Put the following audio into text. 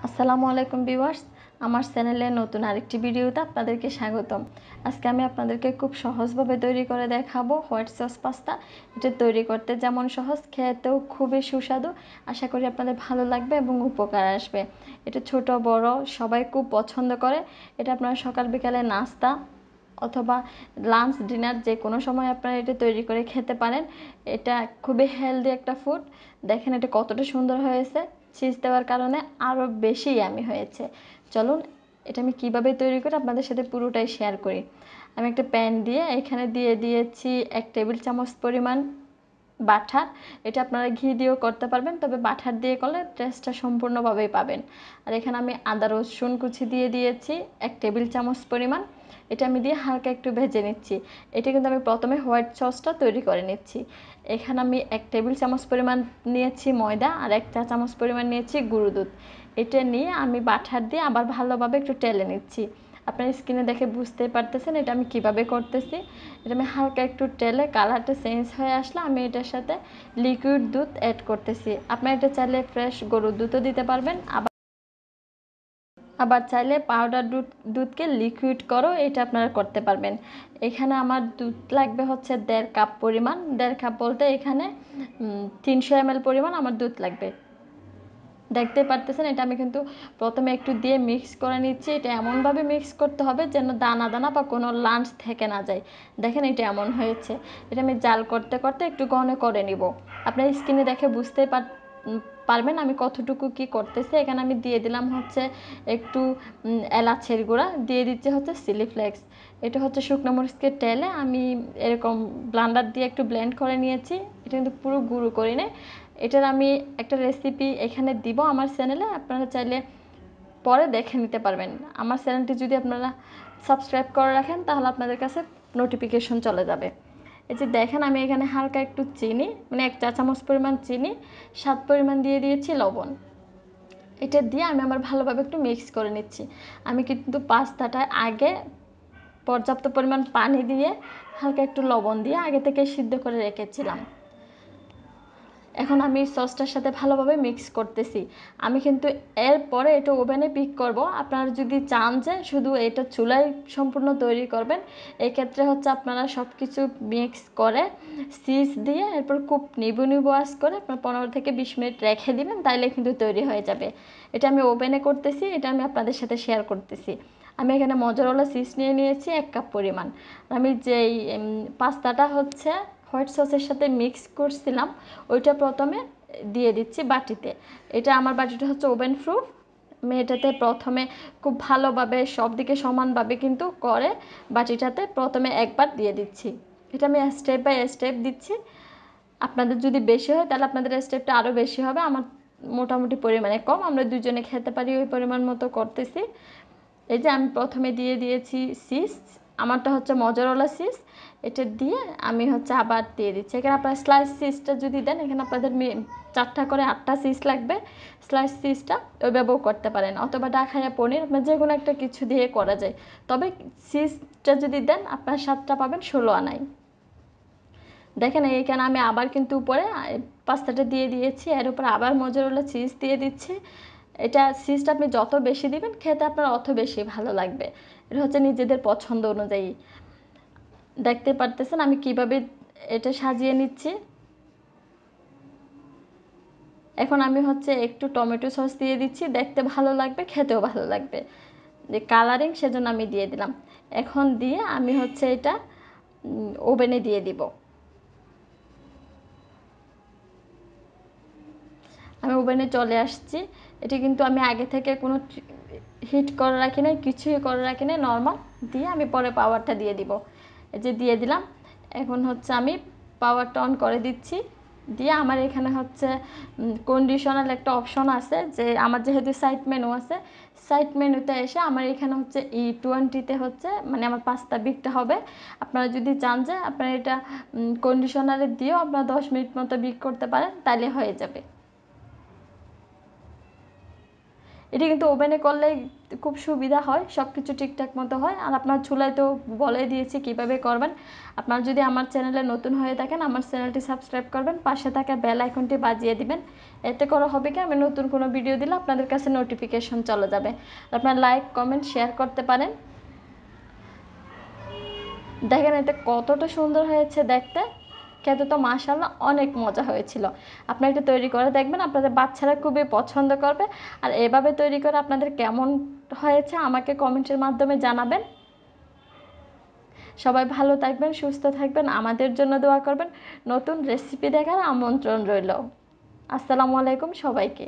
আসসালামু আলাইকুম ভিউয়ার্স, আমার চ্যানেলে নতুন আরেকটি ভিডিওতে আপনাদেরকে স্বাগতম। আজকে আমি আপনাদেরকে খুব সহজভাবে তৈরি করে দেখাবো হোয়াইট সস পাস্তা। এটা তৈরি করতে যেমন সহজ, খেতেও খুবই সুস্বাদু। আশা করি আপনাদের ভালো লাগবে এবং উপকার আসবে। এটা ছোট বড় সবাই খুব পছন্দ করে। এটা আপনারা সকাল বিকালে নাস্তা অথবা লাঞ্চ ডিনার যে কোনো সময় আপনারা এটা তৈরি করে খেতে পারেন। এটা খুবই হেলদি একটা ফুড। দেখেন এটা কতটা সুন্দর হয়েছে, চিজ দেওয়ার কারণে আরও বেশি ইয়ামি হয়েছে। চলুন এটা আমি কিভাবে তৈরি করি আপনাদের সাথে পুরোটাই শেয়ার করি। আমি একটা প্যান দিয়ে এখানে দিয়ে দিয়েছি 1 টেবিল চামচ পরিমাণ বাটার। এটা আপনারা ঘি দিয়েও করতে পারবেন, তবে বাটার দিয়ে করলে টেস্টটা সম্পূর্ণভাবেই পাবেন। আর এখানে আমি আদা রসুন কুচি দিয়ে দিয়েছি 1 টেবিল চামচ পরিমাণ। এটা আমি দিয়ে হালকা একটু ভেজে নিচ্ছি। এটা কিন্তু আমি প্রথমে হোয়াইট সসটা তৈরি করে নিচ্ছি। এখানে আমি 1 টেবিল চামচ পরিমাণ নিয়েছি ময়দা আর 1 চা চামচ পরিমাণ নিয়েছি গুঁড়ো দুধ। এটা নিয়ে আমি বাটার দিয়ে আবার ভালোভাবে একটু টেলে নিচ্ছি। আপনার স্কিনে দেখে বুঝতে পারতেছেন এটা আমি কিভাবে করতেছি। এটা আমি হালকা একটু টেলে কালারটা চেঞ্জ হয়ে আসলে আমি এটার সাথে লিকুইড দুধ অ্যাড করতেছি। আপনারা এটা চাইলে ফ্রেশ গরুর দুধও দিতে পারবেন, আবার চাইলে পাউডার দুধকে লিকুইড করো এটা আপনারা করতে পারবেন। এখানে আমার দুধ লাগবে হচ্ছে 1.5 কাপ পরিমাণ। 1.5 কাপ বলতে এখানে 300 ml পরিমাণ আমার দুধ লাগবে। দেখতে পারতেছেন এটা আমি কিন্তু প্রথমে একটু দিয়ে মিক্স করে নিচ্ছি। এটা এমনভাবে মিক্স করতে হবে যেন দানা দানা বা কোনো লাঞ্চ থেকে না যায়। দেখেন এটা এমন হয়েছে। এটা আমি জাল করতে করতে একটু ঘন করে নিব। আপনার স্কিনে দেখে বুঝতেই পারবেন আমি কতটুকু কি করতেছি। এখানে আমি দিয়ে দিলাম হচ্ছে একটু এলাচের গুঁড়া, দিয়ে দিচ্ছে হচ্ছে চিলি ফ্লেক্স। এটা হচ্ছে শুকনো মরিচকে টেলে আমি এরকম ব্লান্ডার দিয়ে একটু ব্লেন্ড করে নিয়েছি। এটা কিন্তু পুরো গুঁড়ো করে নেই। এটার আমি একটা রেসিপি এখানে দিব আমার চ্যানেলে, আপনারা চাইলে পরে দেখে নিতে পারবেন। আমার চ্যানেলটি যদি আপনারা সাবস্ক্রাইব করে রাখেন তাহলে আপনাদের কাছে নোটিফিকেশন চলে যাবে। এই যে দেখেন আমি এখানে হালকা একটু চিনি, মানে 1 চা চামচ পরিমাণ চিনি, স্বাদ পরিমাণ দিয়ে দিয়েছি লবণ। এটা দিয়ে আমি আবার ভালোভাবে একটু মিক্স করে নিচ্ছি। আমি কিন্তু পাস্তাটা আগে পর্যাপ্ত পরিমাণ পানি দিয়ে হালকা একটু লবণ দিয়ে আগে থেকে সিদ্ধ করে রেখেছিলাম। এখন আমি সসটার সাথে ভালোভাবে মিক্স করতেছি। আমি কিন্তু এরপরে এটা ওভেনে পিক করব। আপনারা যদি চান যে শুধু এটা চুলায় সম্পূর্ণ তৈরি করবেন, এক্ষেত্রে হচ্ছে আপনারা সব কিছু মিক্স করে চিজ দিয়ে এরপর খুব নিবু নিবু আঁচ করে আপনার 15 থেকে 20 মিনিট রেখে দিবেন, তাইলে কিন্তু তৈরি হয়ে যাবে। এটা আমি ওভেনে করতেছি, এটা আমি আপনাদের সাথে শেয়ার করতেছি। আমি এখানে মজারওয়ালা চিজ নিয়ে নিয়েছি 1 কাপ পরিমাণ। আমি যেই পাস্তাটা হচ্ছে হোয়াইট সসের সাথে মিক্স করছিলাম ওইটা প্রথমে দিয়ে দিচ্ছি বাটিতে। এটা আমার বাটিটা হচ্ছে ওভেন প্রুফ। আমি এটাতে প্রথমে খুব ভালোভাবে সব দিকে সমানভাবে কিন্তু করে বাটিটাতে প্রথমে একবার দিয়ে দিচ্ছি। এটা আমি স্টেপ বাই স্টেপ দিচ্ছি। আপনাদের যদি বেশি হয় তাহলে আপনাদের স্টেপটা আরও বেশি হবে। আমার মোটামুটি পরিমাণে কম, আমরা দুজনে খেতে পারি ওই পরিমাণ মতো করতেছি। এই যে আমি প্রথমে দিয়ে দিয়েছি চিজ, আমারটা হচ্ছে মজারওয়ালা চিজ। এটা দিয়ে আমি হচ্ছে আবার দিয়ে দিচ্ছি। এখানে আপনার স্লাইস চিজটা যদি দেন, এখানে আপনাদের 4টা করে 8টা চিজ লাগবে। স্লাইস চিজটা ওইভাবেও করতে পারেন, অথবা ডাকায়া পনির, আপনার যে কোনো একটা কিছু দিয়ে করা যায়। তবে চিজটা যদি দেন আপনার 7টা পাবেন 16 আনায়। দেখেন এইখানে আমি আবার কিন্তু উপরে পাস্তাটা দিয়ে দিয়েছি, এর উপর আবার মজারওয়ালা চিজ দিয়ে দিচ্ছি। এটা চিজটা আপনি যত বেশি দিবেন খেতে আপনার অত বেশি ভালো লাগবে। এটা হচ্ছে নিজেদের পছন্দ অনুযায়ী। দেখতে পারতেছেন আমি কিভাবে এটা সাজিয়ে নিচ্ছি। এখন আমি হচ্ছে একটু টমেটো সস দিয়ে দিচ্ছি, দেখতে ভালো লাগবে, খেতেও ভালো লাগবে, যে কালারিং সেজন্য আমি দিয়ে দিলাম। এখন দিয়ে আমি হচ্ছে এটা ওভেনে দিয়ে দিব। আমি ওভেনে চলে আসছি। এটা কিন্তু আমি আগে থেকে কোনো হিট করে রাখি নাই, কিছুই করে রাখি নাই, নর্মাল দিয়ে আমি পরে পাওয়ারটা দিয়ে দিব। এই যে দিয়ে দিলাম। এখন হচ্ছে আমি পাওয়ারটা অন করে দিচ্ছি। দিয়ে আমার এখানে হচ্ছে কন্ডিশনাল একটা অপশন আছে, যে আমার যেহেতু সাইড মেনু আছে, সাইড মেনুতে এসে আমার এখানে হচ্ছে E20-তে হচ্ছে মানে আমার পাস্তা বিকটা হবে। আপনারা যদি চান যে আপনারা এটা কন্ডিশনারে দিয়েও আপনারা 10 মিনিট মতো বিক করতে পারেন, তাহলে হয়ে যাবে। এটা কিন্তু ওভেনে করলে খুব সুবিধা হয়, সব কিছু ঠিকঠাক মতো হয়। আর আপনার চুলায় তো বলে দিয়েছি কিভাবে করবেন। আপনারা যদি আমার চ্যানেলে নতুন হয়ে থাকেন আমার চ্যানেলটি সাবস্ক্রাইব করবেন, পাশে থাকা বেল আইকনটি বাজিয়ে দিবেন। এতে করে হবে কি, আমি নতুন কোনো ভিডিও দিলে আপনাদের কাছে নোটিফিকেশন চলে যাবে। আপনারা লাইক কমেন্ট শেয়ার করতে পারেন। দেখেন এটা কতটা সুন্দর হয়েছে দেখতে, খেতে তো মাশাআল্লাহ অনেক মজা হয়েছিল। আপনারা এটা তৈরি করে দেখবেন, আপনাদের বাচ্চারা খুবই পছন্দ করবে। আর এভাবে তৈরি করে আপনাদের কেমন হয়েছে আমাকে কমেন্টের মাধ্যমে জানাবেন। সবাই ভালো থাকবেন, সুস্থ থাকবেন, আমাদের জন্য দোয়া করবেন। নতুন রেসিপি দেখার আমন্ত্রণ রইল। আসসালামু আলাইকুম সবাইকে।